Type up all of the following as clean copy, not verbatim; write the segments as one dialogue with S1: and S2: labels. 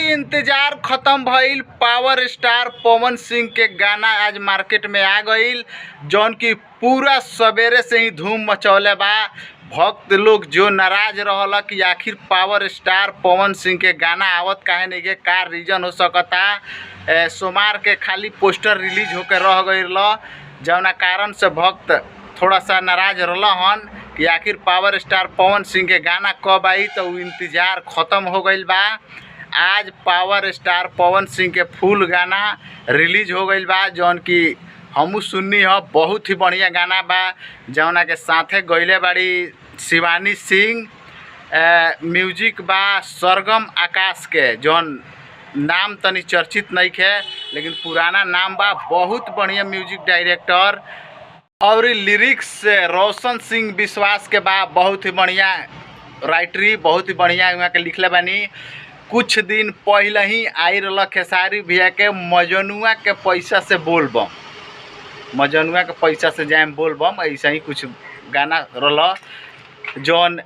S1: इंतजार खत्म भइल। पावर स्टार पवन सिंह के गाना आज मार्केट में आ गईल, जौन की पूरा सवेरे से ही धूम मचौले बा। भक्त लोग जो नाराज रहल कि आखिर पावर स्टार पवन सिंह के गाना आवत काहे नहीं के, का रीजन हो सकता। सोमवार के खाली पोस्टर रिलीज होकर रह गईल, जौना कारण से भक्त थोड़ा सा नाराज रहन कि आखिर पावर स्टार पवन सिंह के गाना कब आई। तो इंतजार ख़त्म हो गईल बा। आज पावर स्टार पवन सिंह के फुल गाना रिलीज हो गईल बा, जौन कि हमू सुननी ह। बहुत ही बढ़िया गाना बा, जौना के साथे गईले बाड़ी शिवानी सिंह। म्यूजिक बा सरगम आकाश के, जौन नाम तनी चर्चित नहीं है लेकिन पुराना नाम बा। बहुत बढ़िया म्यूजिक डायरेक्टर और लिरिक्स से रोशन सिंह विश्वास के बा। बहुत ही बढ़िया राइटरी, बहुत ही बढ़िया वहाँ के लिखले बानी। कुछ दिन पहले ही आई रहा खेसारी भैया के मजनुआ के पैसा से बोलबम, मजनुआ के पैसा से जाए बोलबम, ऐसा ही कुछ गाना रहा जौन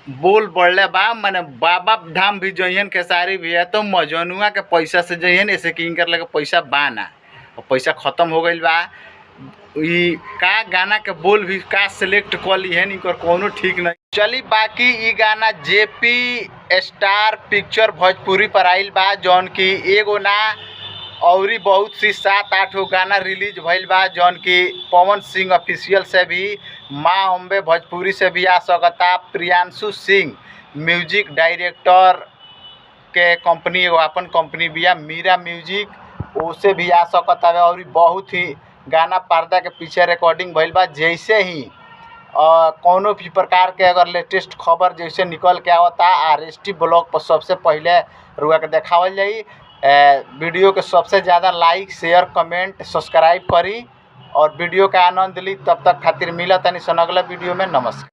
S1: बोल बढ़ले बा। माने बाबा धाम भी जइहन खेसारी भैया तो मजनुआ के पैसा से जइहन, ऐसे कि इनकर लगे पैसा बा ना, और पैसा ख़त्म हो गई बा। ई का गाना के बोल भी का सिलेक्ट कर ली है, इनकर कोनो ठीक नहीं। चली बाकी ई गाना जेपी स्टार पिक्चर भोजपुरी पर आइल बा, जौन की एगो ना और बहुत सी 7-8 गाना रिलीज भइल बा, जौन की पवन सिंह ऑफिशियल से भी, माँ अम्बे भोजपुरी से भी आ सकता। प्रियांशु सिंह म्यूजिक डायरेक्टर के कंपनी एगो अपन कंपनी बिया मीरा म्यूजिक, उसे भी आ सकता है। और बहुत ही गाना पर्दा के पीछे रिकॉर्डिंग भइल बा। जैसे ही कोनो भी प्रकार के अगर लेटेस्ट खबर जैसे निकल के आवता RST ब्लॉग पर सबसे पहले रुआ के देखावल जाई। वीडियो के सबसे ज़्यादा लाइक शेयर कमेंट सब्सक्राइब करी और वीडियो का आनंद ली। तब तक खातिर मिला तनी सन अगला वीडियो में। नमस्कार।